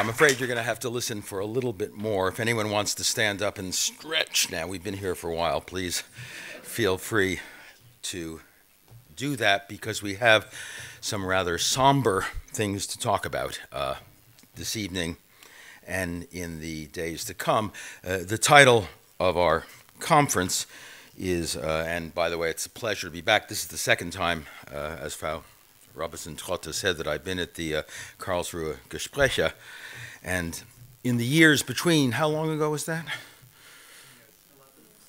I'm afraid you're going to have to listen for a little bit more. If anyone wants to stand up and stretch now, we've been here for a while, please feel free to do that because we have some rather somber things to talk about this evening and in the days to come. The title of our conference is, and by the way, it's a pleasure to be back. This is the second time, as Frau Robinson-Trotte said, that I've been at the Karlsruher Gespräche. And in the years between, how long ago was that?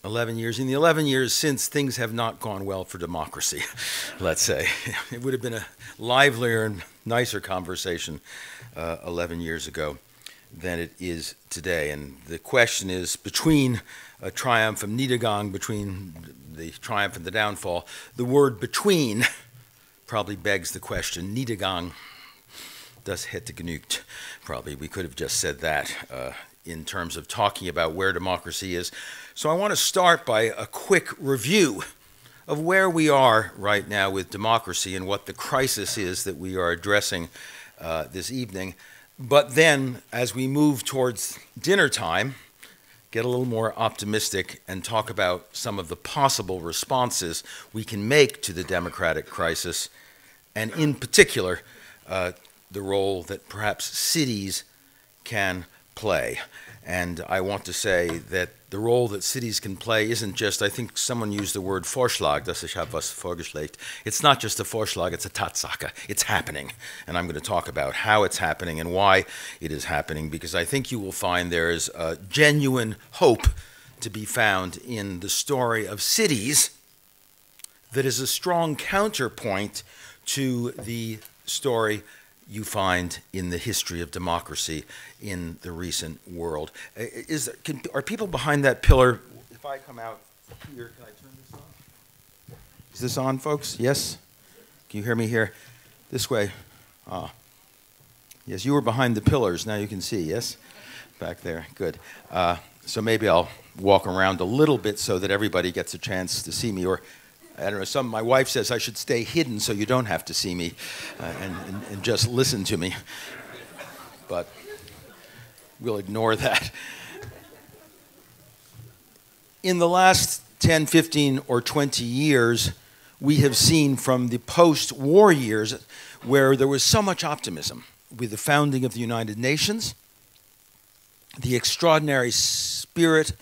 11 years. In the 11 years since, things have not gone well for democracy, let's say. It would have been a livelier and nicer conversation 11 years ago than it is today. And the question is, between a triumph and Niedergang, between the triumph and the downfall, the word between probably begs the question, Niedergang, das hätte genügt. Probably we could have just said that in terms of talking about where democracy is. So I want to start by a quick review of where we are right now with democracy and what the crisis is that we are addressing this evening. But then, as we move towards dinner time, get a little more optimistic and talk about some of the possible responses we can make to the democratic crisis, and in particular, the role that perhaps cities can play. And I want to say that the role that cities can play isn't just, I think someone used the word Vorschlag, dass ich habe was vorgeschlagen. It's not just a Vorschlag, it's a Tatsache. It's happening. And I'm going to talk about how it's happening and why it is happening, because I think you will find there is a genuine hope to be found in the story of cities that is a strong counterpoint to the story you find in the history of democracy in the recent world. Are people behind that pillar? If I come out here, can I turn this on? Is this on, folks? Yes? Can you hear me here? This way. Ah. Yes, you were behind the pillars. Now you can see, yes? Back there. Good. So maybe I'll walk around a little bit so that everybody gets a chance to see me, or I don't know, my wife says I should stay hidden so you don't have to see me and just listen to me. But we'll ignore that. In the last 10, 15, or 20 years, we have seen from the post-war years where there was so much optimism with the founding of the United Nations, the extraordinary spirit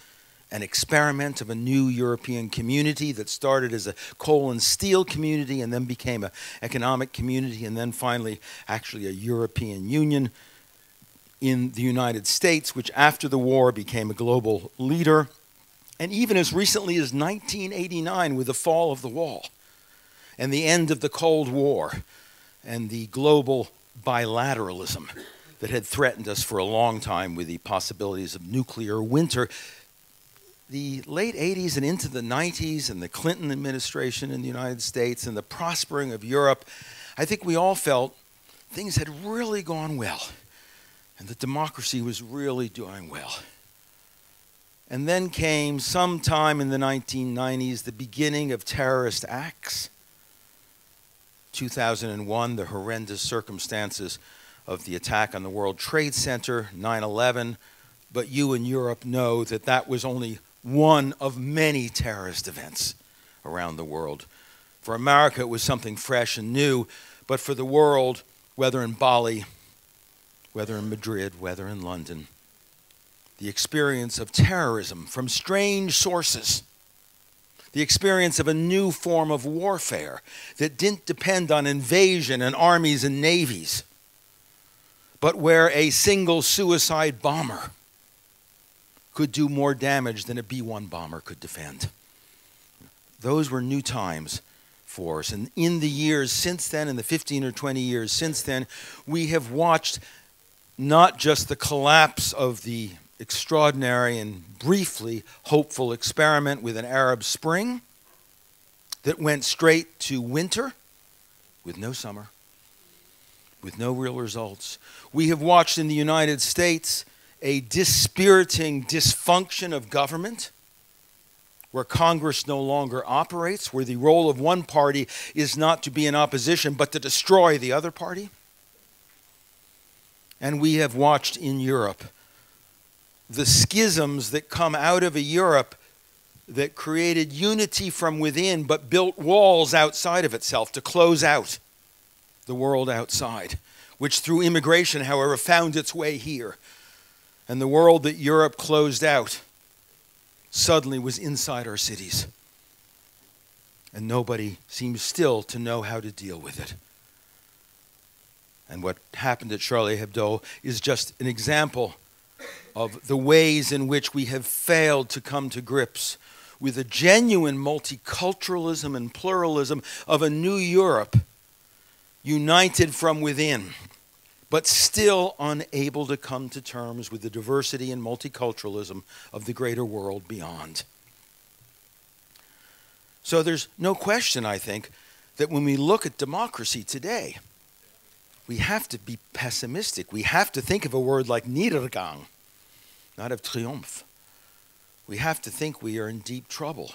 an experiment of a new European community that started as a coal and steel community and then became an economic community and then finally actually a European Union in the United States, which after the war became a global leader. And even as recently as 1989 with the fall of the wall and the end of the Cold War and the global bilateralism that had threatened us for a long time with the possibilities of nuclear winter. The late 80s and into the 90s and the Clinton administration in the United States and the prospering of Europe, I think we all felt things had really gone well and that democracy was really doing well. And then came sometime in the 1990s the beginning of terrorist acts. 2001, the horrendous circumstances of the attack on the World Trade Center, 9/11, but you in Europe know that that was only one of many terrorist events around the world. For America, it was something fresh and new, but for the world, whether in Bali, whether in Madrid, whether in London, the experience of terrorism from strange sources, the experience of a new form of warfare that didn't depend on invasion and armies and navies, but where a single suicide bomber could do more damage than a B-1 bomber could defend. Those were new times for us. And in the years since then, in the 15 or 20 years since then, we have watched not just the collapse of the extraordinary and briefly hopeful experiment with an Arab Spring that went straight to winter with no summer, with no real results. We have watched in the United States a dispiriting dysfunction of government, where Congress no longer operates, where the role of one party is not to be in opposition, but to destroy the other party. And we have watched in Europe the schisms that come out of a Europe that created unity from within but built walls outside of itself to close out the world outside, which through immigration, however, found its way here. And the world that Europe closed out suddenly was inside our cities. And nobody seems still to know how to deal with it. And what happened at Charlie Hebdo is just an example of the ways in which we have failed to come to grips with a genuine multiculturalism and pluralism of a new Europe, united from within, but still unable to come to terms with the diversity and multiculturalism of the greater world beyond. So there's no question, I think, that when we look at democracy today, we have to be pessimistic. We have to think of a word like Niedergang, not of triumph. We have to think we are in deep trouble.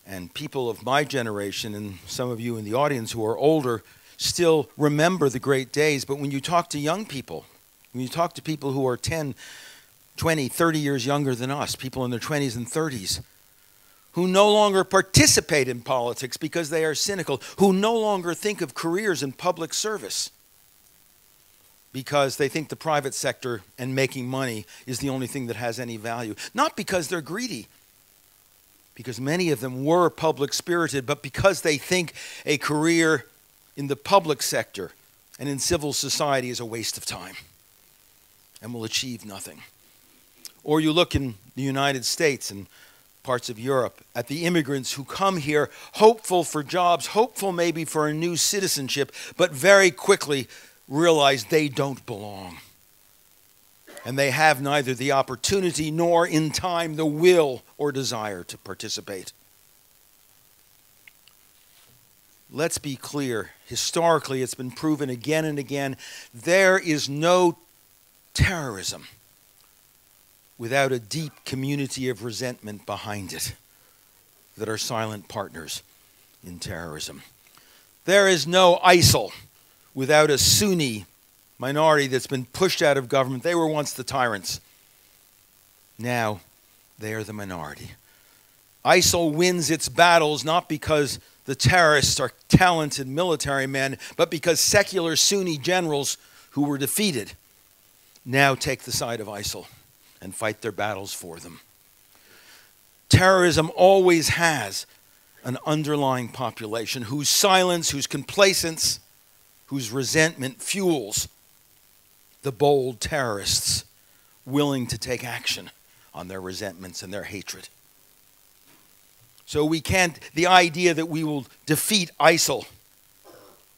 And people of my generation, and some of you in the audience who are older, still remember the great days. But when you talk to young people, when you talk to people who are 10, 20, 30 years younger than us, people in their 20s and 30s, who no longer participate in politics because they are cynical, who no longer think of careers in public service because they think the private sector and making money is the only thing that has any value. Not because they're greedy, because many of them were public-spirited, but because they think a career in the public sector and in civil society is a waste of time and will achieve nothing. Or you look in the United States and parts of Europe at the immigrants who come here hopeful for jobs, hopeful maybe for a new citizenship, but very quickly realize they don't belong. And they have neither the opportunity nor in time the will or desire to participate. Let's be clear. Historically, it's been proven again and again, there is no terrorism without a deep community of resentment behind it that are silent partners in terrorism. There is no ISIL without a Sunni minority that's been pushed out of government. They were once the tyrants. Now they are the minority. ISIL wins its battles not because the terrorists are talented military men, but because secular Sunni generals who were defeated now take the side of ISIL and fight their battles for them. Terrorism always has an underlying population whose silence, whose complacence, whose resentment fuels the bold terrorists willing to take action on their resentments and their hatred. So we can't, the idea that we will defeat ISIL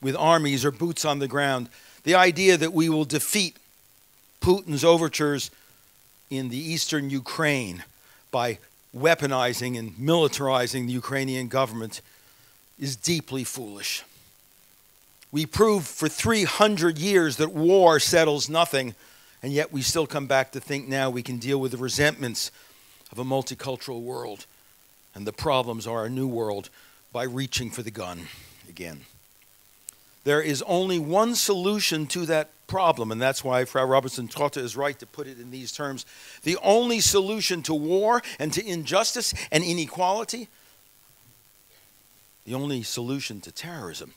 with armies or boots on the ground, the idea that we will defeat Putin's overtures in the eastern Ukraine by weaponizing and militarizing the Ukrainian government is deeply foolish. We proved for 300 years that war settles nothing, and yet we still come back to think now we can deal with the resentments of a multicultural world and the problems of our new world by reaching for the gun again. There is only one solution to that problem, and that's why Frau Robertson-Trotte is right to put it in these terms. The only solution to war and to injustice and inequality, the only solution to terrorism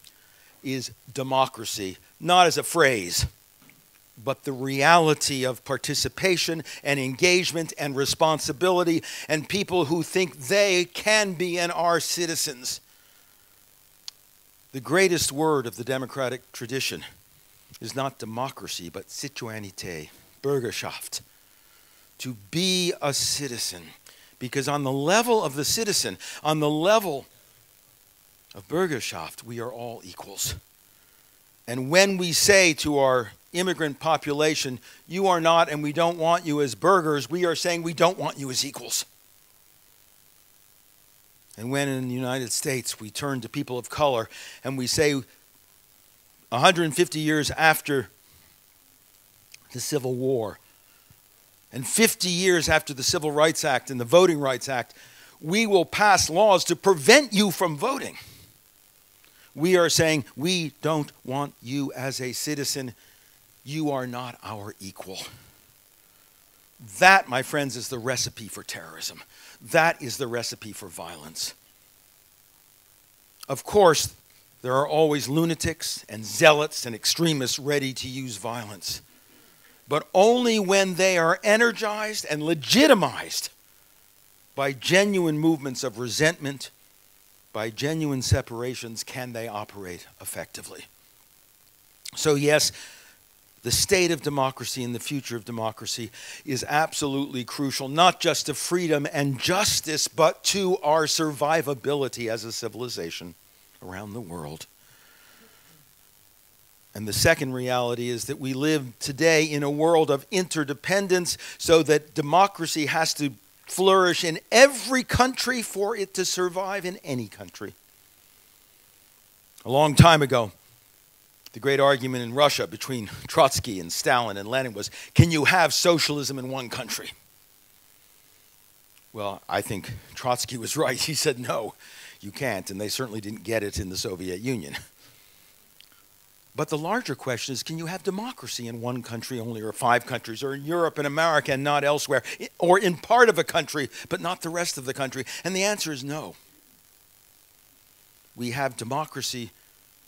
is democracy, not as a phrase, but the reality of participation and engagement and responsibility and people who think they can be and are citizens. The greatest word of the democratic tradition is not democracy, but citoyenneté, Bürgerschaft, to be a citizen. Because on the level of the citizen, on the level of Bürgerschaft, we are all equals. And when we say to our immigrant population, you are not and we don't want you as burghers, we are saying we don't want you as equals. And when in the United States we turn to people of color and we say 150 years after the Civil War and 50 years after the Civil Rights Act and the Voting Rights Act, we will pass laws to prevent you from voting. We are saying we don't want you as a citizen. you are not our equal. That, my friends, is the recipe for terrorism. That is the recipe for violence. Of course, there are always lunatics and zealots and extremists ready to use violence, but only when they are energized and legitimized by genuine movements of resentment, by genuine separations, can they operate effectively. So yes, the state of democracy and the future of democracy is absolutely crucial, not just to freedom and justice, but to our survivability as a civilization around the world. And the second reality is that we live today in a world of interdependence, so that democracy has to flourish in every country for it to survive in any country. A long time ago, the great argument in Russia between Trotsky and Stalin and Lenin was, can you have socialism in one country? Well, I think Trotsky was right. He said, no, you can't, and they certainly didn't get it in the Soviet Union. But the larger question is, can you have democracy in one country only, or 5 countries, or in Europe and America and not elsewhere, or in part of a country but not the rest of the country? And the answer is no. We have democracy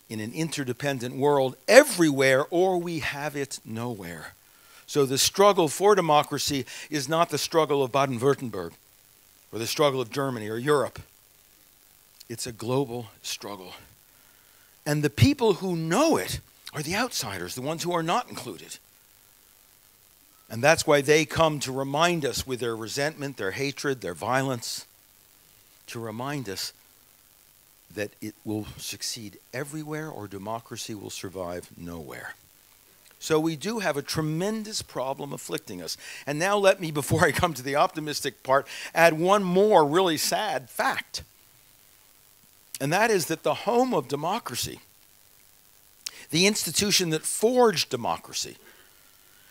in an interdependent world everywhere, or we have it nowhere. So the struggle for democracy is not the struggle of Baden-Württemberg, or the struggle of Germany or Europe. It's a global struggle. And the people who know it are the outsiders, the ones who are not included. And that's why they come to remind us with their resentment, their hatred, their violence, to remind us that it will succeed everywhere or democracy will survive nowhere. So we do have a tremendous problem afflicting us. And now let me, before I come to the optimistic part, add one more really sad fact. And that is that the home of democracy, the institution that forged democracy,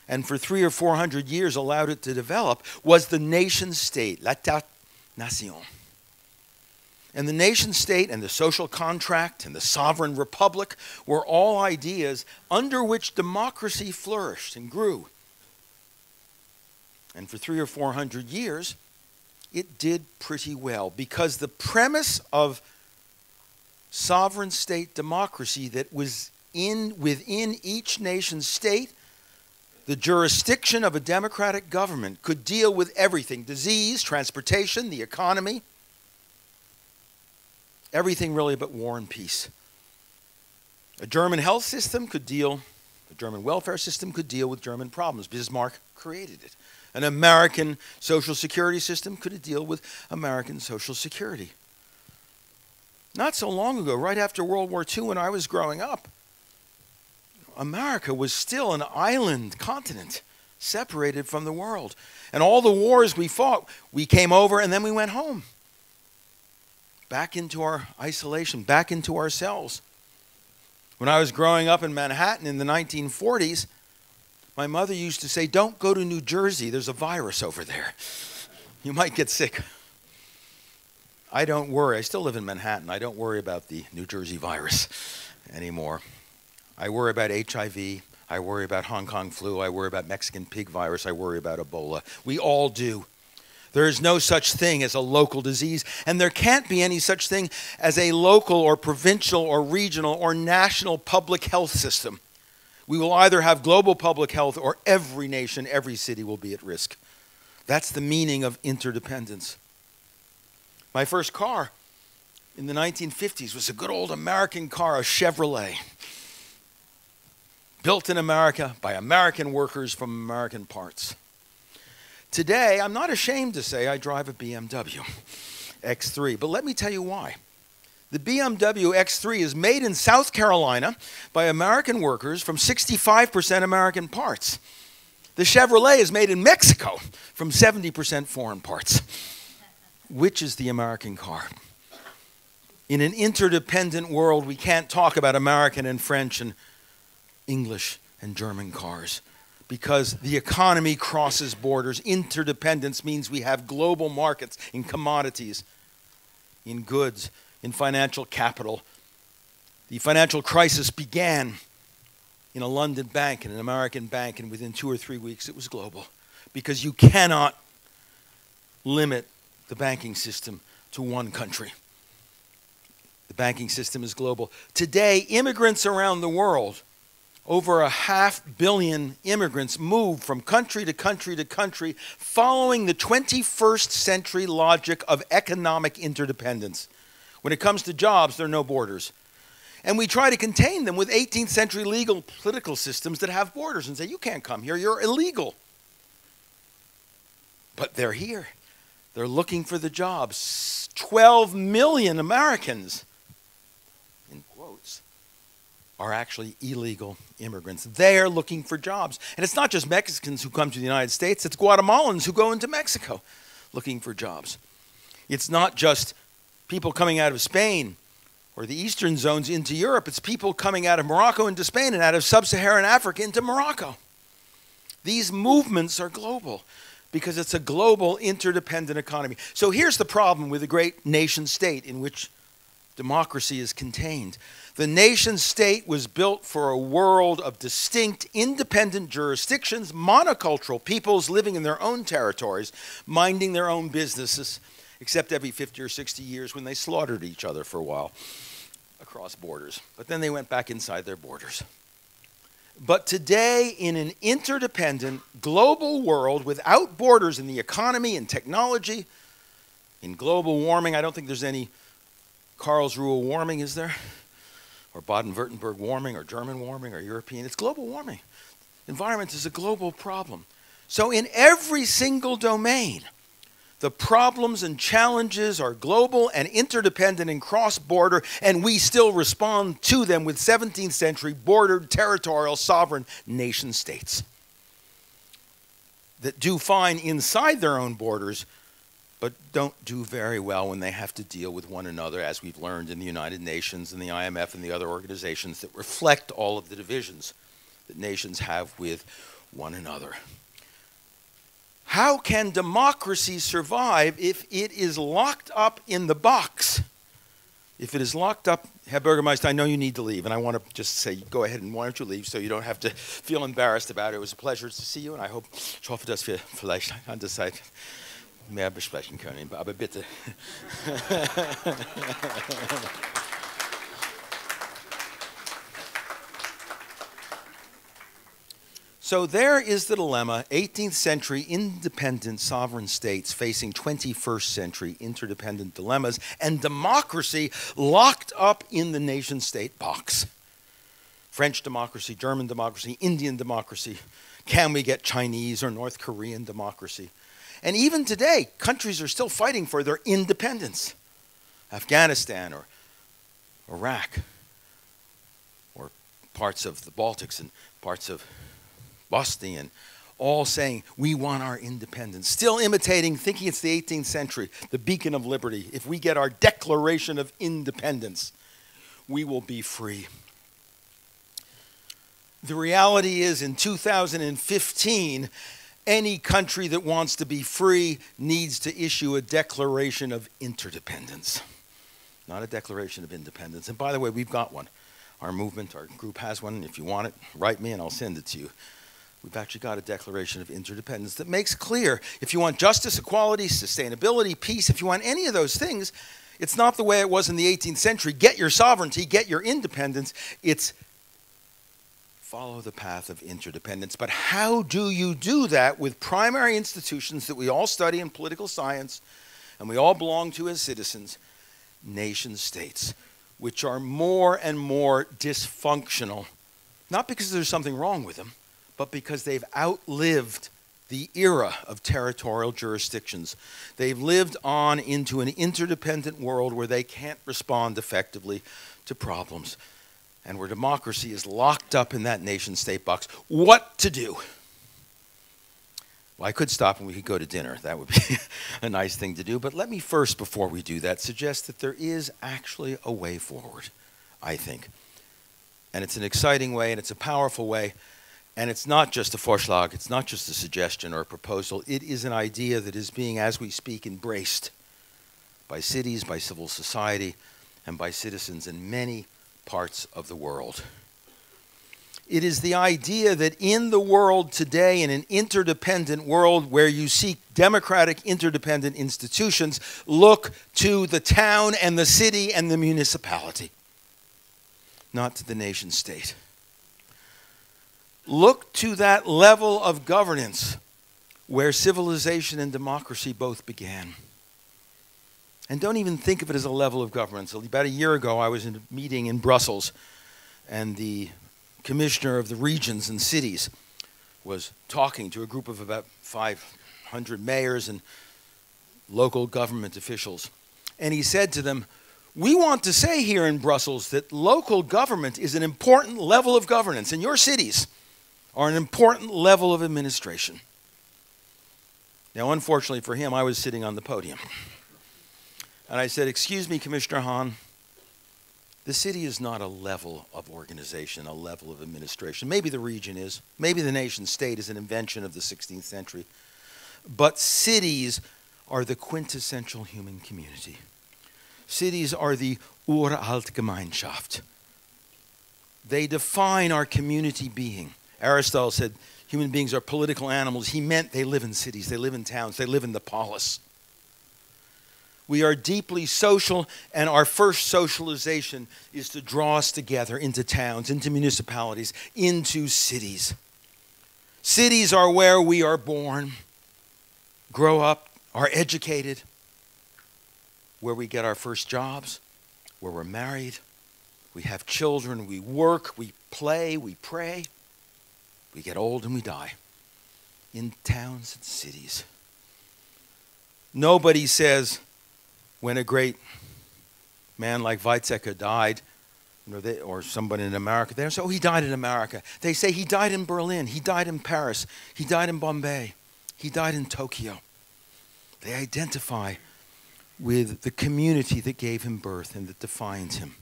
and for 300 or 400 years allowed it to develop, was the nation state, l'État-nation. And the nation state and the social contract and the sovereign republic were all ideas under which democracy flourished and grew. And for 300 or 400 years, it did pretty well, because the premise of sovereign state democracy that was within each nation state, the jurisdiction of a democratic government could deal with everything: disease, transportation, the economy, everything really but war and peace. A German health system could deal, a German welfare system could deal with German problems. Bismarck created it. An American social security system could deal with American social security. Not so long ago, right after World War II, when I was growing up, America was still an island continent, separated from the world. And all the wars we fought, we came over and then we went home. Back into our isolation, back into ourselves. When I was growing up in Manhattan in the 1940s, my mother used to say, don't go to New Jersey, there's a virus over there. You might get sick. I don't worry. I still live in Manhattan. I don't worry about the New Jersey virus anymore. I worry about HIV. I worry about Hong Kong flu. I worry about Mexican pig virus. I worry about Ebola. We all do. There is no such thing as a local disease, and there can't be any such thing as a local or provincial or regional or national public health system. We will either have global public health, or every nation, every city will be at risk. That's the meaning of interdependence. My first car in the 1950s was a good old American car, a Chevrolet, built in America by American workers from American parts. Today, I'm not ashamed to say I drive a BMW X3, but let me tell you why. The BMW X3 is made in South Carolina by American workers from 65% American parts. The Chevrolet is made in Mexico from 70% foreign parts. Which is the American car? In an interdependent world, we can't talk about American and French and English and German cars, because the economy crosses borders. Interdependence means we have global markets in commodities, in goods, in financial capital. The financial crisis began in a London bank, in an American bank, and within 2 or 3 weeks it was global. Because you cannot limit the banking system to one country. The banking system is global. Today, immigrants around the world, over 500 million immigrants, move from country to country to country, following the 21st century logic of economic interdependence. When it comes to jobs, there are no borders. And we try to contain them with 18th century legal political systems that have borders and say, you can't come here, you're illegal. But they're here. They're looking for the jobs. 12 million Americans, in quotes, are actually illegal immigrants. They're looking for jobs. And it's not just Mexicans who come to the United States, it's Guatemalans who go into Mexico looking for jobs. It's not just people coming out of Spain or the eastern zones into Europe, it's people coming out of Morocco into Spain and out of sub-Saharan Africa into Morocco. These movements are global because it's a global interdependent economy. So here's the problem with the great nation state in which democracy is contained. The nation state was built for a world of distinct, independent jurisdictions, monocultural peoples living in their own territories, minding their own businesses, except every 50 or 60 years when they slaughtered each other for a while across borders. But then they went back inside their borders. But today, in an interdependent, global world without borders in the economy and technology, in global warming, I don't think there's any Karlsruher warming, is there? Or Baden-Württemberg warming, or German warming, or European. It's global warming. Environment is a global problem. So in every single domain, the problems and challenges are global and interdependent and cross-border, and we still respond to them with 17th century bordered, territorial, sovereign nation states that do fine inside their own borders, but don't do very well when they have to deal with one another, as we've learned in the United Nations and the IMF and the other organizations that reflect all of the divisions that nations have with one another. How can democracy survive if it is locked up in the box? If it is locked up, Herr Bürgermeister, I know you need to leave, and I want to just say, go ahead and why don't you leave so you don't have to feel embarrassed about it. It was a pleasure to see you, and I hoffe, dass wir vielleicht an der Zeit mehr besprechen können. Aber bitte. So there is the dilemma, 18th century independent sovereign states facing 21st century interdependent dilemmas, and democracy locked up in the nation state box. French democracy, German democracy, Indian democracy. Can we get Chinese or North Korean democracy? And even today, countries are still fighting for their independence. Afghanistan or Iraq or parts of the Baltics and parts of Bosnian, all saying, we want our independence. Still imitating, thinking it's the 18th century, the beacon of liberty. If we get our Declaration of Independence, we will be free. The reality is, in 2015, any country that wants to be free needs to issue a Declaration of Interdependence, not a Declaration of Independence. And by the way, we've got one. Our movement, our group has one. If you want it, write me and I'll send it to you. We've actually got a Declaration of Interdependence that makes clear if you want justice, equality, sustainability, peace, if you want any of those things, it's not the way it was in the 18th century. Get your sovereignty, get your independence. It's follow the path of interdependence. But how do you do that with primary institutions that we all study in political science and we all belong to as citizens, nation states, which are more and more dysfunctional, not because there's something wrong with them, but because they've outlived the era of territorial jurisdictions. They've lived on into an interdependent world where they can't respond effectively to problems, and where democracy is locked up in that nation-state box. What to do? Well, I could stop and we could go to dinner. That would be a nice thing to do. But let me first, before we do that, suggest that there is actually a way forward, I think. And it's an exciting way, and it's a powerful way. And it's not just a Vorschlag, it's not just a suggestion or a proposal. It is an idea that is being, as we speak, embraced by cities, by civil society, and by citizens in many parts of the world. It is the idea that in the world today, in an interdependent world where you seek democratic interdependent institutions, look to the town and the city and the municipality, not to the nation state. Look to that level of governance where civilization and democracy both began. And don't even think of it as a level of governance. About a year ago, I was in a meeting in Brussels, and the commissioner of the regions and cities was talking to a group of about 500 mayors and local government officials. And he said to them, "We want to say here in Brussels that local government is an important level of governance, and your cities are an important level of administration." Now, unfortunately for him, I was sitting on the podium. And I said, "Excuse me, Commissioner Hahn, the city is not a level of organization, a level of administration. Maybe the region is. Maybe the nation state is an invention of the 16th century. But cities are the quintessential human community. Cities are the uralte Gemeinschaft. They define our community being. Aristotle said human beings are political animals. He meant they live in cities, they live in towns, they live in the polis. We are deeply social, and our first socialization is to draw us together into towns, into municipalities, into cities. Cities are where we are born, grow up, are educated, where we get our first jobs, where we're married, we have children, we work, we play, we pray, we get old and we die. In towns and cities. Nobody says, when a great man like Weizsäcker died, or somebody in America, they don't say, "Oh, he died in America." They say he died in Berlin, he died in Paris, he died in Bombay, he died in Tokyo. They identify with the community that gave him birth and that defines him.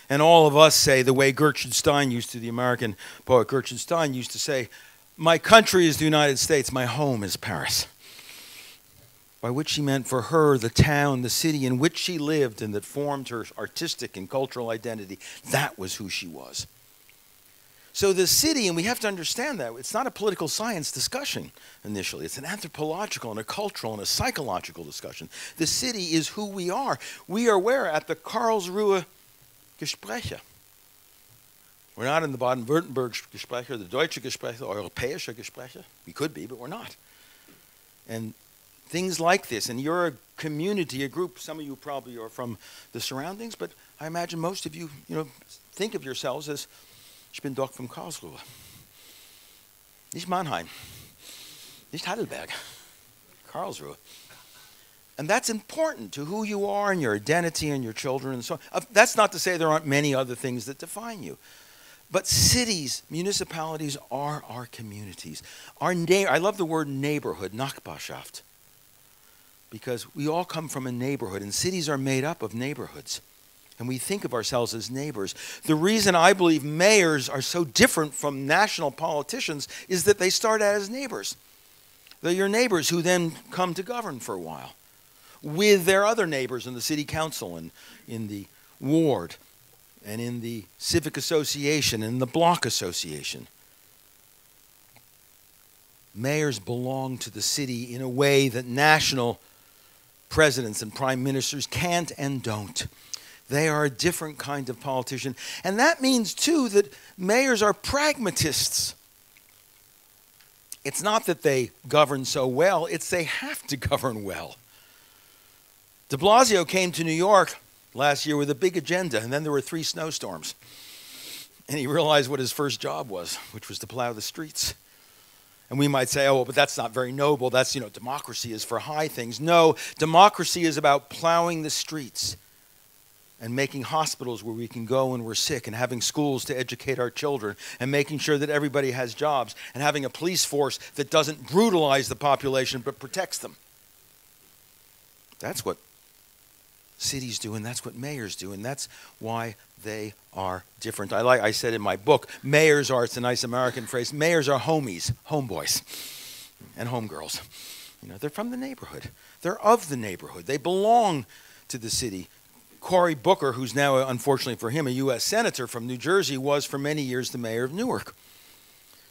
And all of us say, the way Gertrude Stein used to, the American poet Gertrude Stein used to say, "My country is the United States, my home is Paris." By which she meant for her, the town, the city in which she lived and that formed her artistic and cultural identity, that was who she was. So the city, and we have to understand that, it's not a political science discussion initially. It's an anthropological and a cultural and a psychological discussion. The city is who we are. We are where? At the Karlsruher Gespräche. We're not in the Baden-Württemberg Gespräche, the Deutsche Gespräche, the Europäische Gespräche. We could be, but we're not. And things like this, and you're a community, a group, some of you probably are from the surroundings, but I imagine most of you, think of yourselves as, "Ich bin doch from Karlsruhe. Nicht Mannheim. Nicht Heidelberg. Karlsruhe." And that's important to who you are and your identity and your children and so on. That's not to say there aren't many other things that define you. But cities, municipalities are our communities. I love the word neighborhood, Nachbarschaft. Because we all come from a neighborhood, and cities are made up of neighborhoods. And we think of ourselves as neighbors. The reason I believe mayors are so different from national politicians is that they start out as neighbors. They're your neighbors who then come to govern for a while with their other neighbors in the city council and in the ward and in the civic association and the block association. Mayors belong to the city in a way that national presidents and prime ministers can't and don't. They are a different kind of politician. And that means, too, that mayors are pragmatists. It's not that they govern so well, it's they have to govern well. De Blasio came to New York last year with a big agenda, and then there were 3 snowstorms. And he realized what his first job was, which was to plow the streets. And we might say, "Oh, but that's not very noble. That's, democracy is for high things." No, democracy is about plowing the streets and making hospitals where we can go when we're sick and having schools to educate our children and making sure that everybody has jobs and having a police force that doesn't brutalize the population but protects them. That's what cities do, and that's what mayors do, and that's why they are different. I said in my book, mayors are, it's a nice American phrase, mayors are homies, homeboys, and homegirls. They're from the neighborhood. They're of the neighborhood. They belong to the city. Cory Booker, who's now, unfortunately for him, a U.S. Senator from New Jersey, was for many years the mayor of Newark.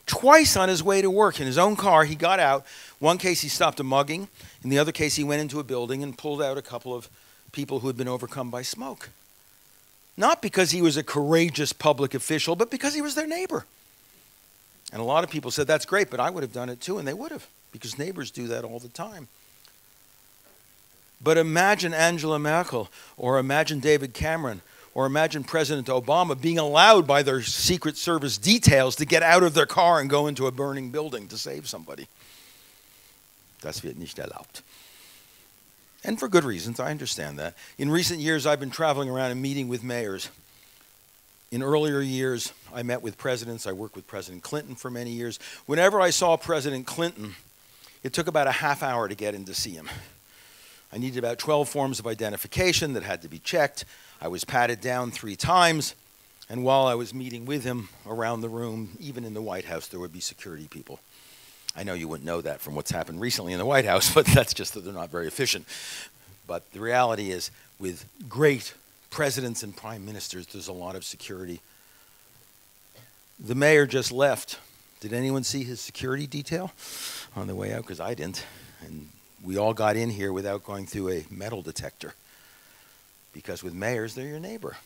Twice on his way to work in his own car, he got out. One case he stopped a mugging. In the other case, he went into a building and pulled out a couple of people who had been overcome by smoke. Not because he was a courageous public official, but because he was their neighbor. And a lot of people said, that's great, but I would have done it too, and they would have, because neighbors do that all the time. But imagine Angela Merkel, or imagine David Cameron, or imagine President Obama being allowed by their Secret Service details to get out of their car and go into a burning building to save somebody. Das wird nicht erlaubt. And for good reasons, I understand that. In recent years, I've been traveling around and meeting with mayors. In earlier years, I met with presidents. I worked with President Clinton for many years. Whenever I saw President Clinton, it took about a half hour to get in to see him. I needed about 12 forms of identification that had to be checked. I was patted down 3 times, and while I was meeting with him around the room, even in the White House, there would be security people. I know you wouldn't know that from what's happened recently in the White House, but that's just that they're not very efficient. But the reality is, with great presidents and prime ministers, there's a lot of security. The mayor just left. Did anyone see his security detail on the way out? Because I didn't. And we all got in here without going through a metal detector. Because with mayors, they're your neighbor.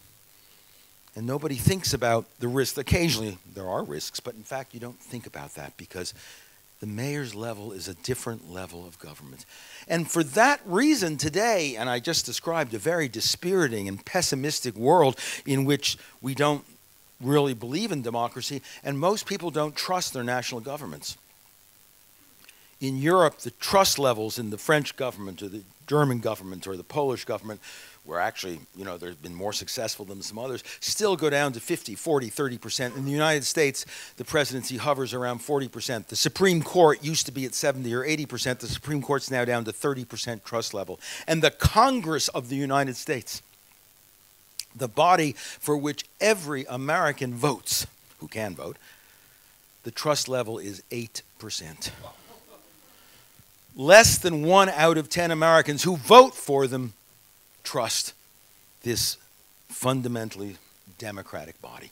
And nobody thinks about the risk. Occasionally, there are risks, but in fact, you don't think about that because the mayor's level is a different level of government. And for that reason today, and I just described a very dispiriting and pessimistic world in which we don't really believe in democracy, and most people don't trust their national governments. In Europe, the trust levels in the French government or the German government or the Polish government were actually, they've been more successful than some others, still go down to 50, 40, 30%. In the United States, the presidency hovers around 40%. The Supreme Court used to be at 70 or 80%. The Supreme Court's now down to 30% trust level. And the Congress of the United States, the body for which every American votes, who can vote, the trust level is 8%. Less than 1 out of 10 Americans who vote for them trust this fundamentally democratic body.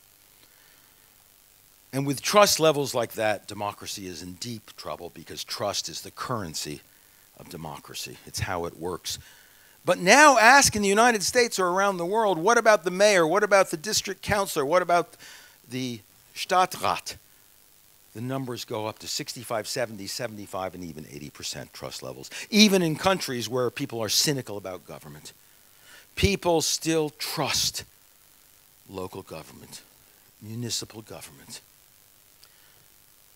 And with trust levels like that, democracy is in deep trouble because trust is the currency of democracy. It's how it works. But now ask in the United States or around the world, what about the mayor? What about the district councilor? What about the Stadtrat? The numbers go up to 65, 70, 75, and even 80% trust levels, even in countries where people are cynical about government. People still trust local government, municipal government.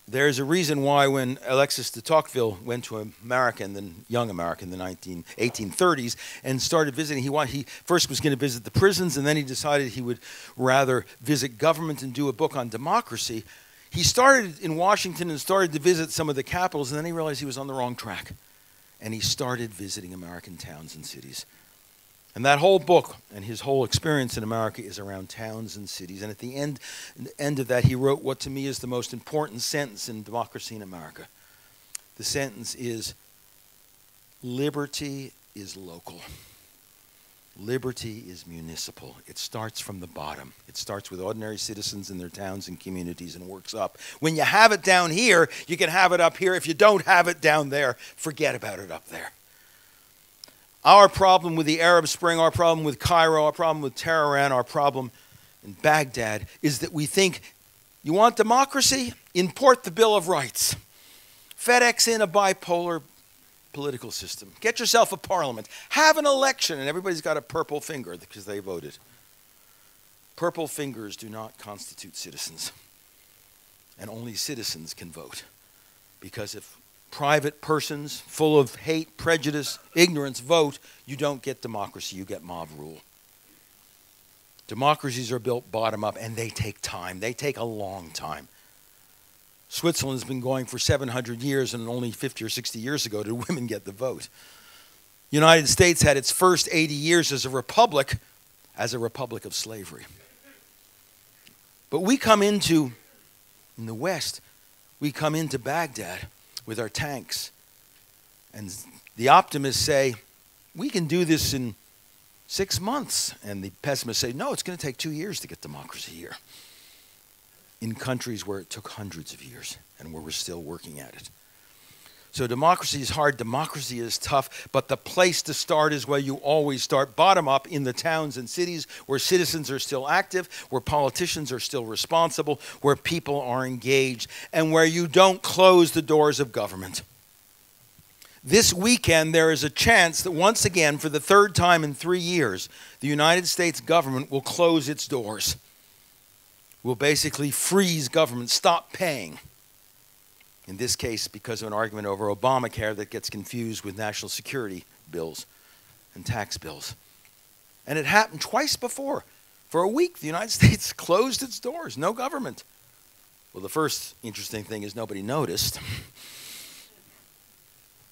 There's a reason why when Alexis de Tocqueville went to America, young America in the 1830s, and started visiting, he first was going to visit the prisons, and then he decided he would rather visit government and do a book on democracy. He started in Washington and started to visit some of the capitals, and then he realized he was on the wrong track. And he started visiting American towns and cities. And that whole book and his whole experience in America is around towns and cities. And at the end of that, he wrote what to me is the most important sentence in democracy in America. The sentence is, liberty is local. Liberty is municipal. It starts from the bottom. It starts with ordinary citizens in their towns and communities and works up. When you have it down here, you can have it up here. If you don't have it down there, forget about it up there. Our problem with the Arab Spring, our problem with Cairo, our problem with Tehran, our problem in Baghdad is that we think, you want democracy? Import the Bill of Rights. FedEx in a bipolar political system. Get yourself a parliament. Have an election, and everybody's got a purple finger because they voted. Purple fingers do not constitute citizens. And only citizens can vote. Because if private persons full of hate, prejudice, ignorance vote, you don't get democracy, you get mob rule. Democracies are built bottom up, and they take time. They take a long time. Switzerland's been going for 700 years, and only 50 or 60 years ago did women get the vote. The United States had its first 80 years as a republic of slavery. But we come into, in the West, we come into Baghdad with our tanks. And the optimists say, we can do this in 6 months. And the pessimists say, no, it's going to take 2 years to get democracy here. In countries where it took hundreds of years and where we're still working at it. So democracy is hard, democracy is tough, but the place to start is where you always start, bottom up, in the towns and cities where citizens are still active, where politicians are still responsible, where people are engaged, and where you don't close the doors of government. This weekend, there is a chance that once again, for the third time in 3 years, the United States government will close its doors. Will basically freeze government, stop paying. In this case, because of an argument over Obamacare that gets confused with national security bills and tax bills. And it happened twice before. For a week, the United States closed its doors, no government. Well, the first interesting thing is nobody noticed.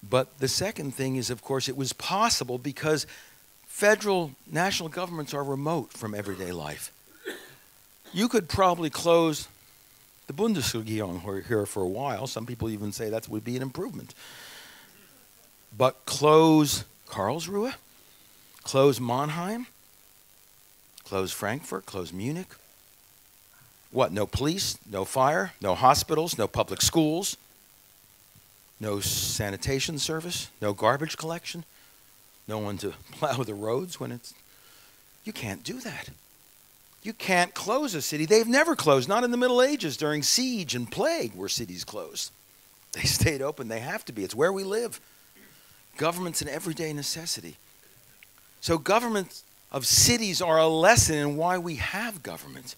But the second thing is, of course, it was possible because federal, national governments are remote from everyday life. You could probably close the Bundesregierung here for a while. Some people even say that would be an improvement. But close Karlsruher, close Mannheim, close Frankfurt, close Munich. What, no police, no fire, no hospitals, no public schools, no sanitation service, no garbage collection, no one to plow the roads when it's... You can't do that. You can't close a city. They've never closed, not in the Middle Ages. During siege and plague were cities closed. They stayed open. They have to be. It's where we live. Government's an everyday necessity. So governments of cities are a lesson in why we have government.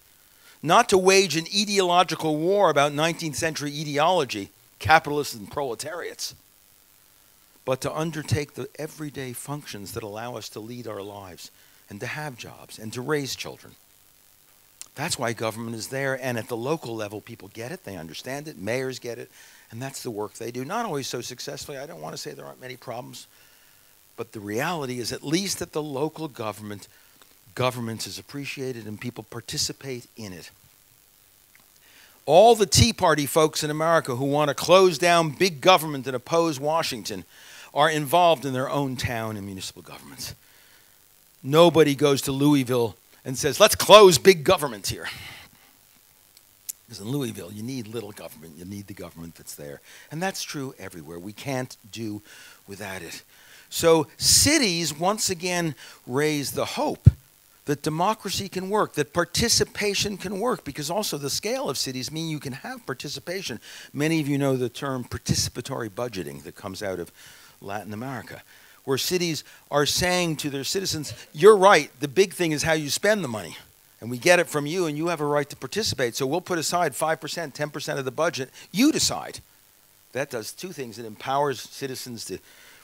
Not to wage an ideological war about 19th century ideology, capitalists and proletariats, but to undertake the everyday functions that allow us to lead our lives and to have jobs and to raise children. That's why government is there, and at the local level, people get it, they understand it, mayors get it, and that's the work they do. Not always so successfully. I don't want to say there aren't many problems, but the reality is, at least at the local government is appreciated and people participate in it. All the Tea Party folks in America who want to close down big government and oppose Washington are involved in their own town and municipal governments. Nobody goes to Louisville and says, let's close big government here. Because in Louisville, you need little government. You need the government that's there. And that's true everywhere. We can't do without it. So cities, once again, raise the hope that democracy can work, that participation can work, because also the scale of cities mean you can have participation. Many of you know the term participatory budgeting that comes out of Latin America, where cities are saying to their citizens, you're right, the big thing is how you spend the money. And we get it from you, and you have a right to participate. So we'll put aside 5%, 10% of the budget. You decide. That does two things. It empowers citizens to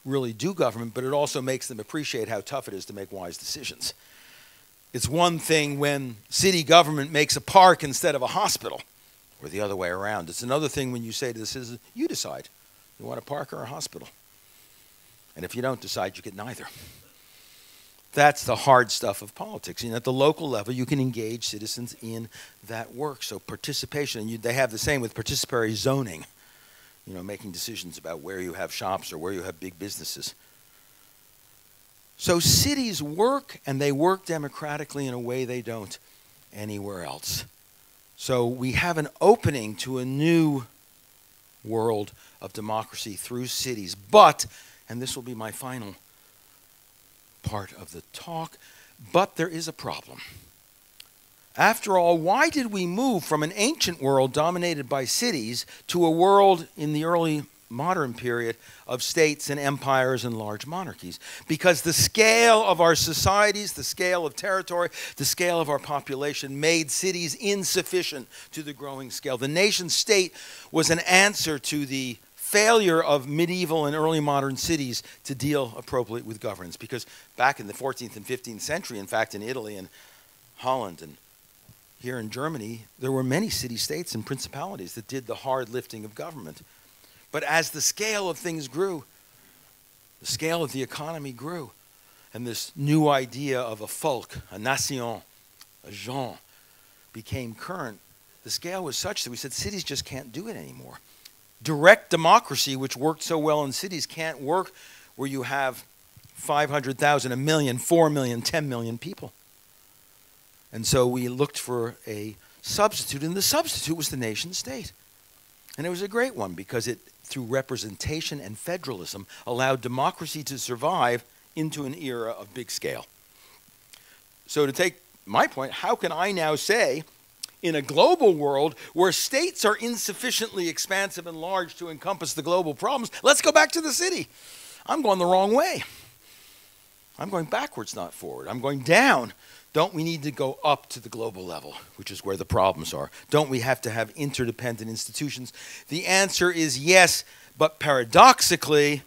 really do government, but it also makes them appreciate how tough it is to make wise decisions. It's one thing when city government makes a park instead of a hospital, or the other way around. It's another thing when you say to the citizen, you decide. You want a park or a hospital? And if you don't decide, you get neither. That's the hard stuff of politics. And at the local level, you can engage citizens in that work. So participation, and they have the same with participatory zoning, you know, making decisions about where you have shops or where you have big businesses. So cities work, and they work democratically in a way they don't anywhere else. So we have an opening to a new world of democracy through cities. But, and this will be my final part of the talk, but there is a problem. After all, why did we move from an ancient world dominated by cities to a world in the early modern period of states and empires and large monarchies? Because the scale of our societies, the scale of territory, the scale of our population made cities insufficient to the growing scale. The nation state was an answer to the failure of medieval and early modern cities to deal appropriately with governance. Because back in the 14th and 15th century, in fact in Italy and Holland and here in Germany, there were many city-states and principalities that did the hard lifting of government. But as the scale of things grew, the scale of the economy grew, and this new idea of a folk, a nation, a genre, became current, the scale was such that we said cities just can't do it anymore. Direct democracy, which worked so well in cities, can't work where you have 500,000, 1 million, 4 million, 10 million people. And so we looked for a substitute, and the substitute was the nation state. And it was a great one because it, through representation and federalism, allowed democracy to survive into an era of big scale. So to take my point, how can I now say, in a global world where states are insufficiently expansive and large to encompass the global problems, let's go back to the city? I'm going the wrong way. I'm going backwards, not forward. I'm going down. Don't we need to go up to the global level, which is where the problems are? Don't we have to have interdependent institutions? The answer is yes, but paradoxically,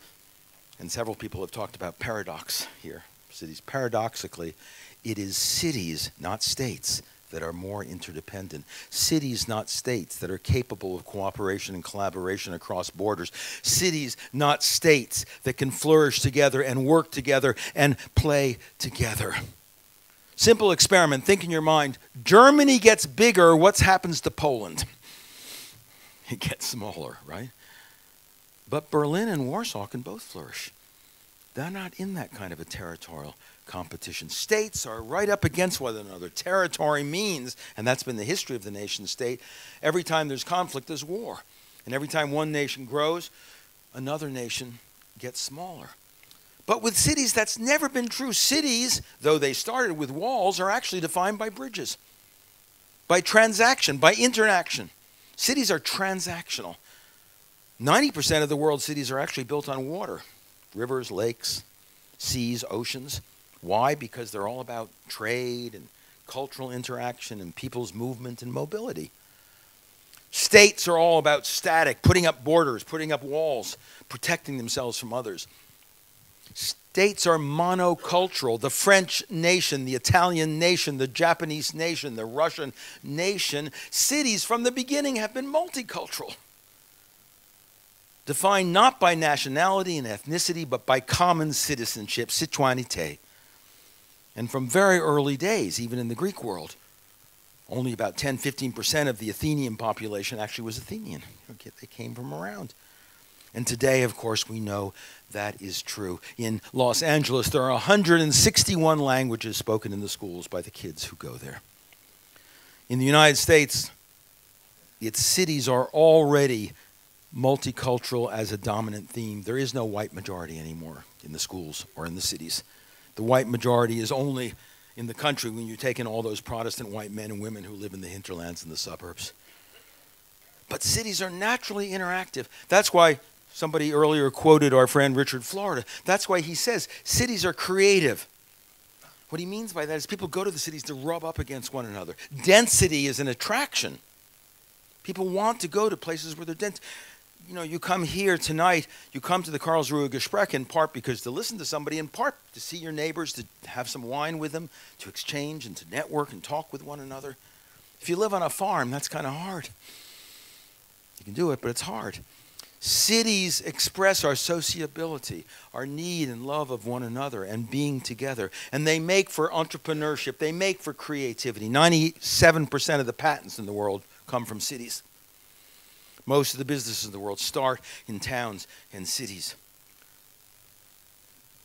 and several people have talked about paradox here, cities, paradoxically, it is cities, not states, that are more interdependent. Cities, not states, that are capable of cooperation and collaboration across borders. Cities, not states, that can flourish together and work together and play together. Simple experiment, think in your mind, Germany gets bigger, what happens to Poland? It gets smaller, right? But Berlin and Warsaw can both flourish. They're not in that kind of a territorial competition. States are right up against one another. Territory means, and that's been the history of the nation state, every time there's conflict, there's war. And every time one nation grows, another nation gets smaller. But with cities, that's never been true. Cities, though they started with walls, are actually defined by bridges, by transaction, by interaction. Cities are transactional. 90% of the world's cities are actually built on water. Rivers, lakes, seas, oceans. Why? Because they're all about trade and cultural interaction and people's movement and mobility. States are all about static, putting up borders, putting up walls, protecting themselves from others. States are monocultural. The French nation, the Italian nation, the Japanese nation, the Russian nation. Cities from the beginning have been multicultural. Defined not by nationality and ethnicity, but by common citizenship, citoyenneté. And from very early days, even in the Greek world, only about 10–15% of the Athenian population actually was Athenian. They came from around. And today, of course, we know that is true. In Los Angeles, there are 161 languages spoken in the schools by the kids who go there. In the United States, its cities are already multicultural as a dominant theme. There is no white majority anymore in the schools or in the cities. The white majority is only in the country when you take in all those Protestant white men and women who live in the hinterlands and the suburbs. But cities are naturally interactive. That's why somebody earlier quoted our friend Richard Florida. That's why he says cities are creative. What he means by that is people go to the cities to rub up against one another. Density is an attraction. People want to go to places where they're dense. You know, you come here tonight, you come to the Karlsruher Gespräche in part because to listen to somebody, in part to see your neighbors, to have some wine with them, to exchange and to network and talk with one another. If you live on a farm, that's kind of hard. You can do it, but it's hard. Cities express our sociability, our need and love of one another and being together. And they make for entrepreneurship. They make for creativity. 97% of the patents in the world come from cities. Most of the businesses in the world start in towns and cities.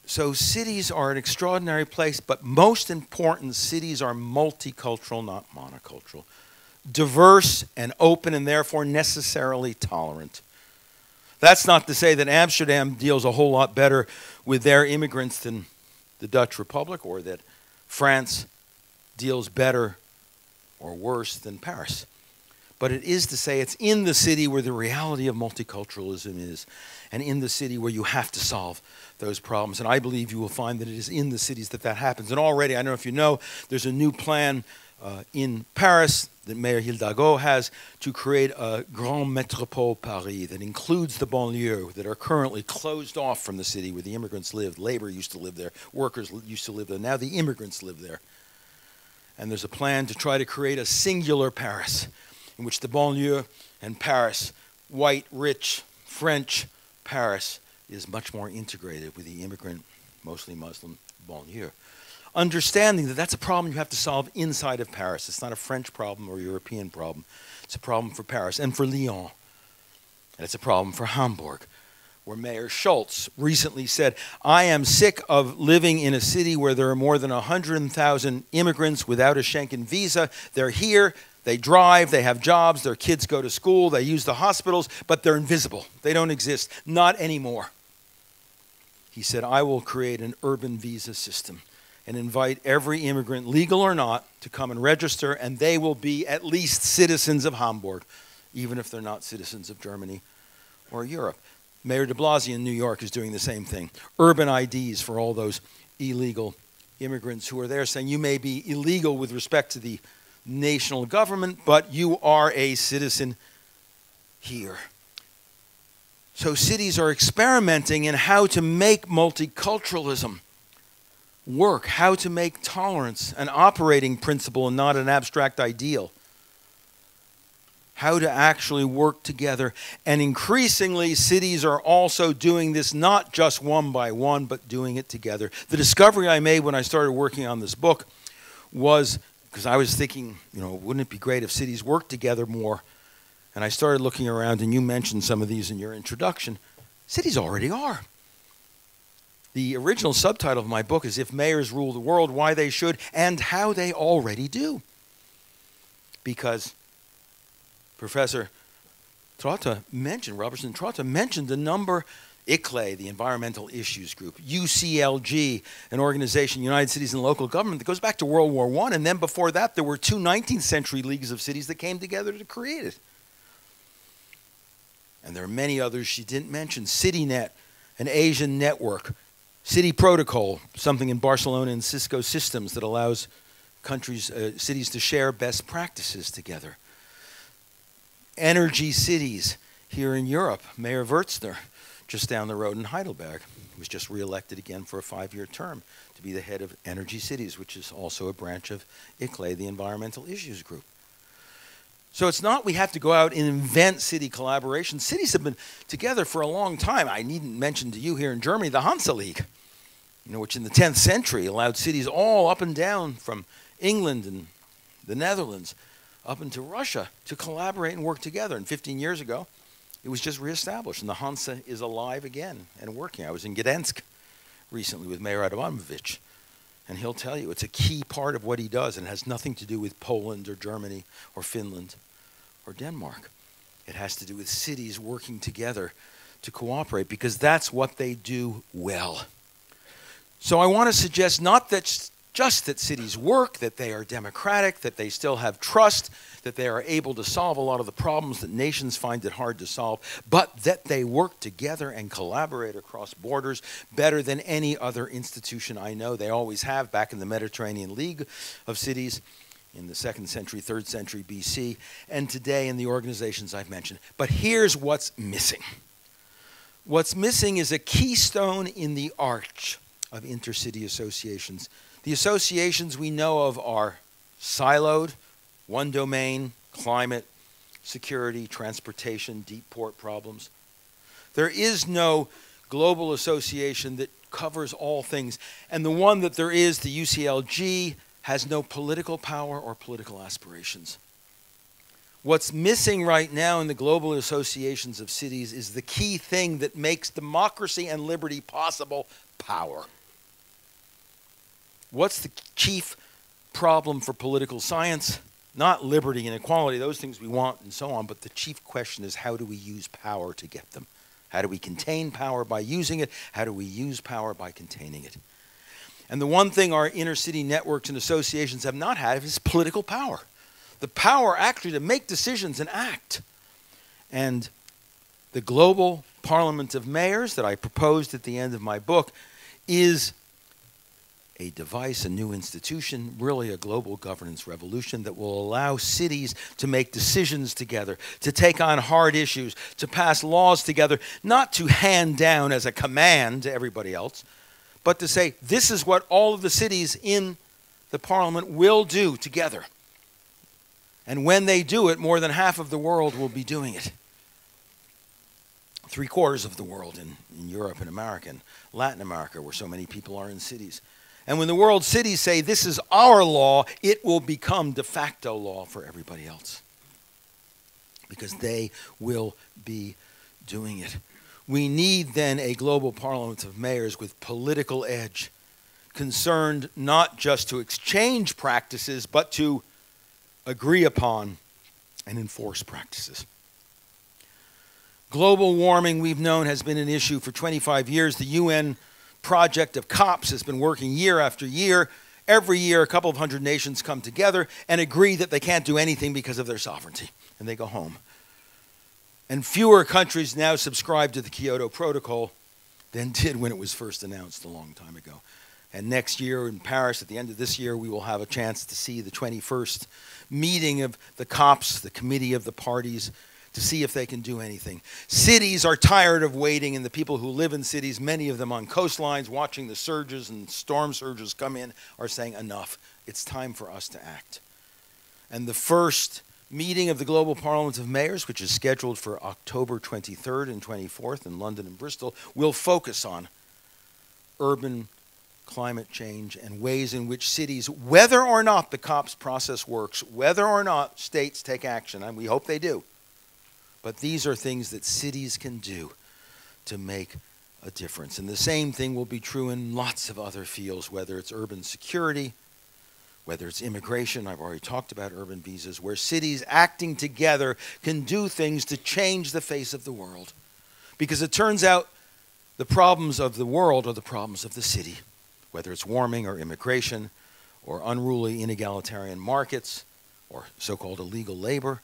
So cities are an extraordinary place, but most important, cities are multicultural, not monocultural. Diverse and open and therefore necessarily tolerant. That's not to say that Amsterdam deals a whole lot better with their immigrants than the Dutch Republic, or that France deals better or worse than Paris. But it is to say it's in the city where the reality of multiculturalism is, and in the city where you have to solve those problems. And I believe you will find that it is in the cities that that happens. And already, I don't know if you know, there's a new plan in Paris that Mayor Hidalgo has to create a Grand Métropole Paris that includes the banlieues that are currently closed off from the city where the immigrants lived. Labor used to live there. Workers used to live there. Now the immigrants live there. And there's a plan to try to create a singular Paris in which the banlieue and Paris, white, rich, French Paris, is much more integrated with the immigrant, mostly Muslim banlieue. Understanding that that's a problem you have to solve inside of Paris. It's not a French problem or European problem. It's a problem for Paris and for Lyon. And it's a problem for Hamburg. where Mayor Schultz recently said, I am sick of living in a city where there are more than 100,000 immigrants without a Schengen visa. They're here, they drive, they have jobs, their kids go to school, they use the hospitals, but they're invisible. They don't exist. Not anymore. He said, I will create an urban visa system and invite every immigrant, legal or not, to come and register, and they will be at least citizens of Hamburg, even if they're not citizens of Germany or Europe. Mayor de Blasio in New York is doing the same thing. Urban IDs for all those illegal immigrants who are there, saying you may be illegal with respect to the national government, but you are a citizen here. So cities are experimenting in how to make multiculturalism work, how to make tolerance an operating principle and not an abstract ideal. How to actually work together. And increasingly, cities are also doing this not just one by one, but doing it together. The discovery I made when I started working on this book was, because I was thinking, wouldn't it be great if cities worked together more? And I started looking around, and you mentioned some of these in your introduction. Cities already are. The original subtitle of my book is If Mayors Rule the World, Why They Should, and How They Already Do. Because Professor Robertson Trotta mentioned the number, ICLE, the Environmental Issues Group, UCLG, an organization, United Cities and Local Government, that goes back to World War I, and then before that there were two 19th century leagues of cities that came together to create it. And there are many others she didn't mention. CityNet, an Asian network. City Protocol, something in Barcelona and Cisco Systems that allows cities to share best practices together. Energy cities here in Europe. Mayor Würzner, just down the road in Heidelberg, was just reelected again for a 5-year term to be the head of Energy Cities, which is also a branch of ICLE, the Environmental Issues Group. So it's not we have to go out and invent city collaboration. Cities have been together for a long time. I needn't mention to you here in Germany the Hansa League, which in the 10th century allowed cities all up and down from England and the Netherlands up into Russia to collaborate and work together. And 15 years ago, it was just reestablished, and the Hansa is alive again and working. I was in Gdansk recently with Mayor Adamovich, and he'll tell you it's a key part of what he does, and it has nothing to do with Poland or Germany or Finland or Denmark. It has to do with cities working together to cooperate, because that's what they do well. So I want to suggest not that just that cities work, that they are democratic, that they still have trust, that they are able to solve a lot of the problems that nations find it hard to solve, but that they work together and collaborate across borders better than any other institution I know. They always have, back in the Mediterranean League of Cities in the 2nd century, 3rd century BC, and today in the organizations I've mentioned. But here's what's missing. What's missing is a keystone in the arch of intercity associations. The associations we know of are siloed, one domain, climate, security, transportation, deep port problems. There is no global association that covers all things. And the one that there is, the UCLG, has no political power or political aspirations. What's missing right now in the global associations of cities is the key thing that makes democracy and liberty possible: power. What's the chief problem for political science? Not liberty and equality, those things we want and so on, but the chief question is, how do we use power to get them? How do we contain power by using it? How do we use power by containing it? And the one thing our inner city networks and associations have not had is political power. The power actually to make decisions and act. And the Global Parliament of Mayors that I proposed at the end of my book is a device, a new institution, really a global governance revolution that will allow cities to make decisions together, to take on hard issues, to pass laws together, not to hand down as a command to everybody else, but to say, this is what all of the cities in the parliament will do together. And when they do it, more than half of the world will be doing it. 3/4 of the world in Europe and America and Latin America, where so many people are in cities. And when the world cities say, this is our law, it will become de facto law for everybody else, because they will be doing it. We need then a global parliament of mayors with political edge, concerned not just to exchange practices, but to agree upon and enforce practices. Global warming, we've known, has been an issue for 25 years. The UN project of COPs has been working year after year. Every year, a couple of hundred nations come together and agree that they can't do anything because of their sovereignty, and they go home. And fewer countries now subscribe to the Kyoto Protocol than did when it was first announced a long time ago. And next year in Paris, at the end of this year, we will have a chance to see the 21st meeting of the COPs, the Committee of the Parties, to see if they can do anything. Cities are tired of waiting, and the people who live in cities, many of them on coastlines, watching the surges and storm surges come in, are saying, enough. It's time for us to act. And the first meeting of the Global Parliament of Mayors, which is scheduled for October 23rd and 24th in London and Bristol, will focus on urban climate change and ways in which cities, whether or not the COPs process works, whether or not states take action, and we hope they do, but these are things that cities can do to make a difference. And the same thing will be true in lots of other fields, whether it's urban security, whether it's immigration. I've already talked about urban visas, where cities acting together can do things to change the face of the world. Because it turns out the problems of the world are the problems of the city, whether it's warming or immigration or unruly inegalitarian markets or so-called illegal labor.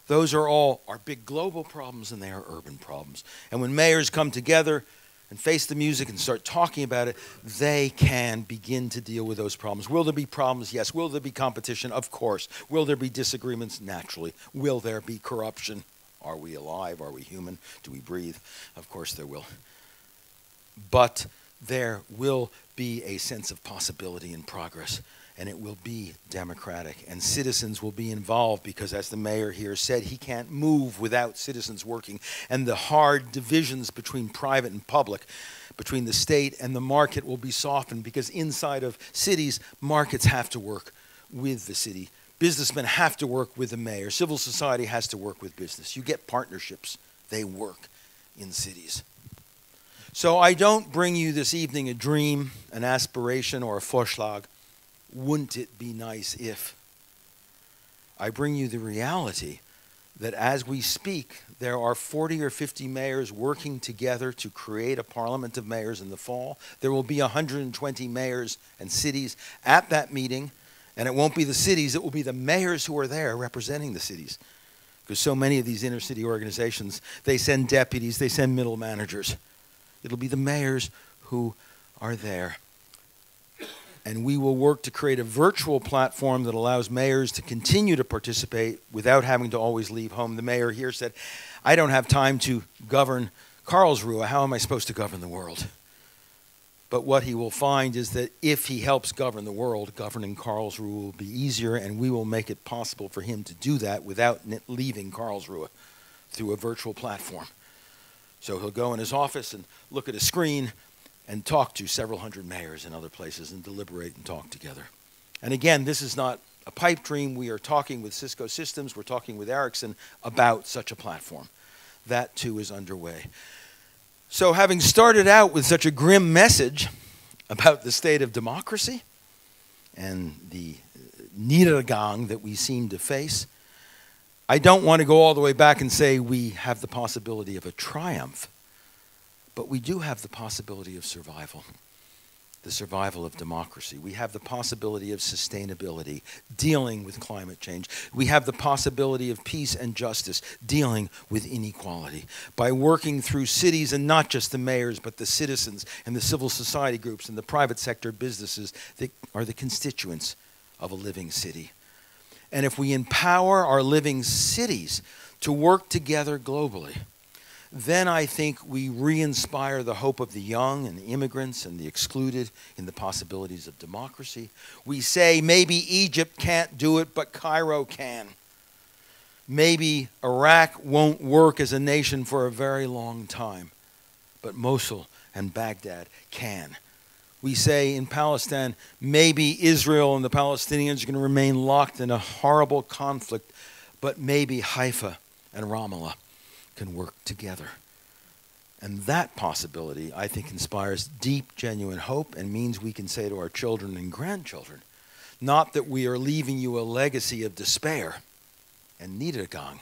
Those are all our big global problems, and they are urban problems. And when mayors come together and face the music and start talking about it, they can begin to deal with those problems. Will there be problems? Yes. Will there be competition? Of course. Will there be disagreements? Naturally. Will there be corruption? Are we alive? Are we human? Do we breathe? Of course there will. But there will be a sense of possibility and progress, and it will be democratic, and citizens will be involved because, as the mayor here said, he can't move without citizens working, and the hard divisions between private and public, between the state and the market, will be softened because inside of cities, markets have to work with the city. Businessmen have to work with the mayor. Civil society has to work with business. You get partnerships. They work in cities. So I don't bring you this evening a dream, an aspiration, or a Vorschlag. Wouldn't it be nice if? I bring you the reality that as we speak, there are 40 or 50 mayors working together to create a parliament of mayors in the fall. There will be 120 mayors and cities at that meeting, and it won't be the cities, it will be the mayors who are there representing the cities. Because so many of these inner city organizations, they send deputies, they send middle managers. It'll be the mayors who are there. And we will work to create a virtual platform that allows mayors to continue to participate without having to always leave home. The mayor here said, I don't have time to govern Karlsruher. How am I supposed to govern the world? But what he will find is that if he helps govern the world, governing Karlsruhe will be easier, and we will make it possible for him to do that without leaving Karlsruhe through a virtual platform. So he'll go in his office and look at a screen and talk to several hundred mayors in other places and deliberate and talk together. And again, this is not a pipe dream. We are talking with Cisco Systems, we're talking with Ericsson about such a platform. That too is underway. So having started out with such a grim message about the state of democracy and the Niedergang that we seem to face, I don't want to go all the way back and say we have the possibility of a triumph. But we do have the possibility of survival, the survival of democracy. We have the possibility of sustainability, dealing with climate change. We have the possibility of peace and justice, dealing with inequality. By working through cities, and not just the mayors, but the citizens and the civil society groups and the private sector businesses that are the constituents of a living city. And if we empower our living cities to work together globally, then I think we re-inspire the hope of the young and the immigrants and the excluded in the possibilities of democracy. We say maybe Egypt can't do it, but Cairo can. Maybe Iraq won't work as a nation for a very long time, but Mosul and Baghdad can. We say in Palestine, maybe Israel and the Palestinians are going to remain locked in a horrible conflict, but maybe Haifa and Ramallah can work together. And that possibility, I think, inspires deep, genuine hope and means we can say to our children and grandchildren, not that we are leaving you a legacy of despair and niedergang,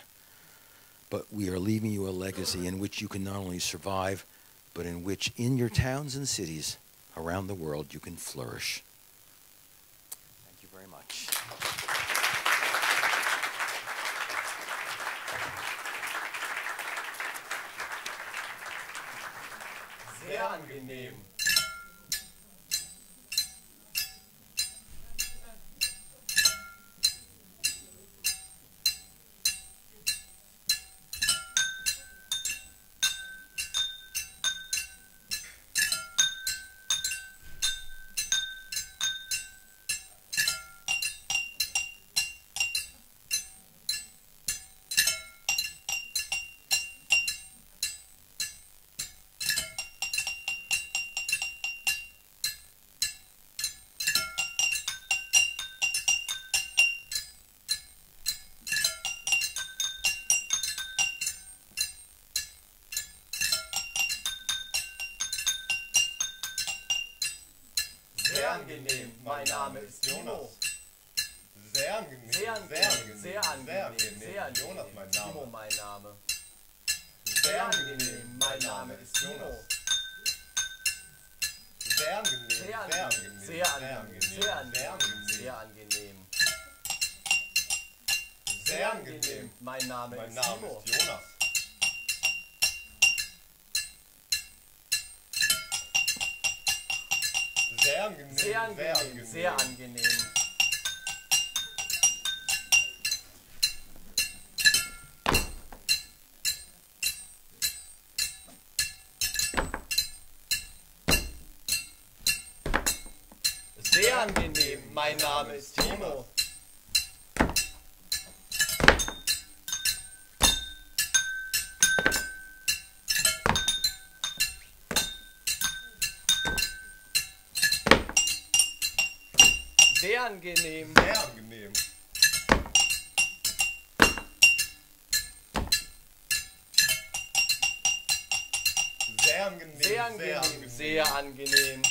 but we are leaving you a legacy in which you can not only survive, but in which in your towns and cities around the world you can flourish. Thank you very much. Sehr angenehm. Sehr angenehm, mein Name ist Jonas. Sehr angenehm, Sehr angenehm, sehr angenehm, sehr angenehm. Jonas, mein Timo, Name. mein Name. Sehr angenehm, mein Name ist Jonas. Sehr angenehm, Sehr angenehm, sehr angenehm, sehr angenehm, sehr angenehm. Sehr angenehm, Mein Name mein ist Name Timo. ist Jonas. Sehr angenehm, Sehr angenehm, sehr angenehm. Sehr angenehm, mein Name ist Timo. Sehr angenehm. Sehr angenehm. Sehr angenehm, Sehr angenehm, sehr angenehm.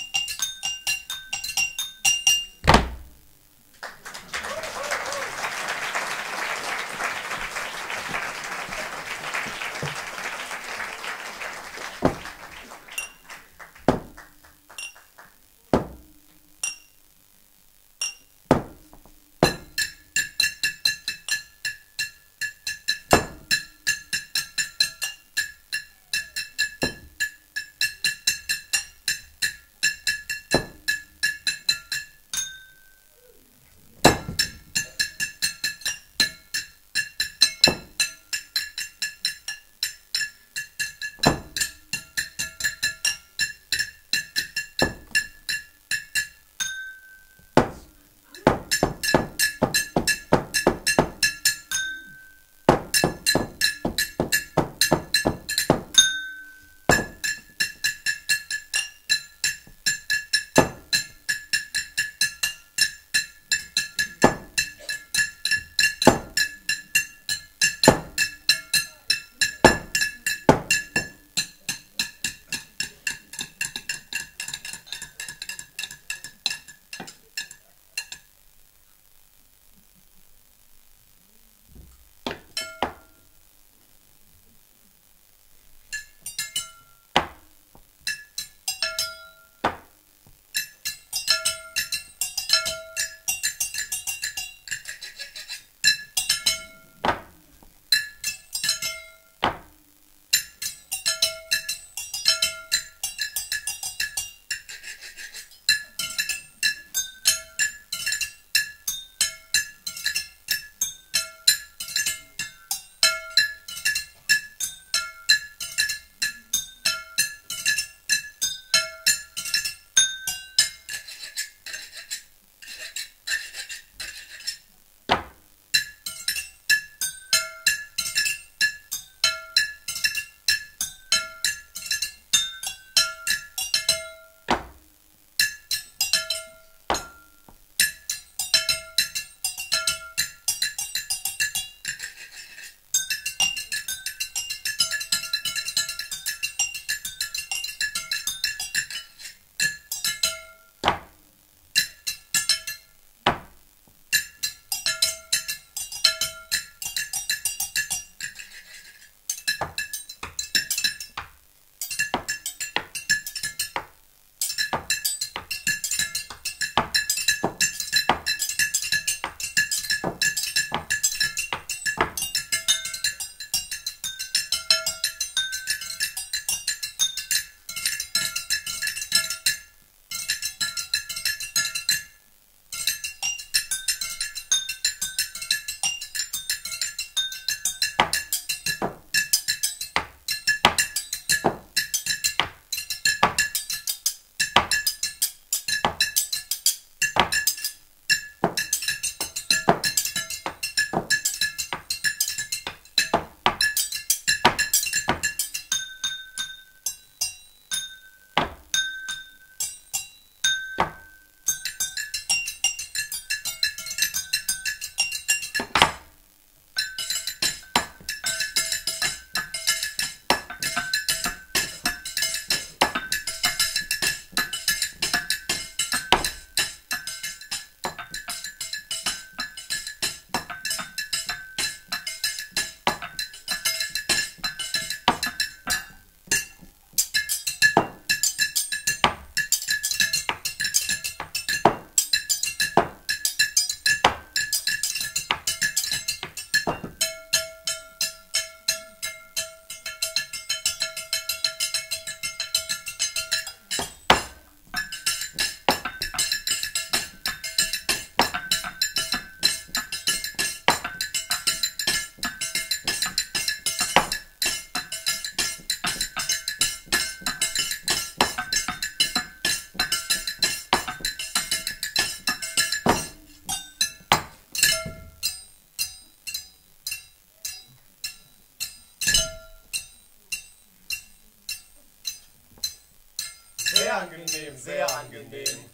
angenehm, sehr angenehm.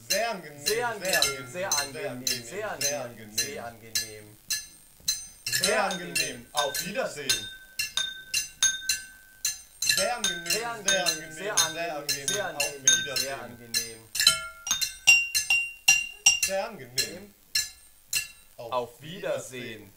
Sehr angenehm, Sehr angenehm, sehr angenehm, sehr angenehm, sehr angenehm. sehr angenehm. Auf Wiedersehen. Sehr angenehm, Sehr angenehm, sehr angenehm, sehr Auf angenehm, sehr Wiedersehen. angenehm. Sehr angenehm. Auf Wiedersehen.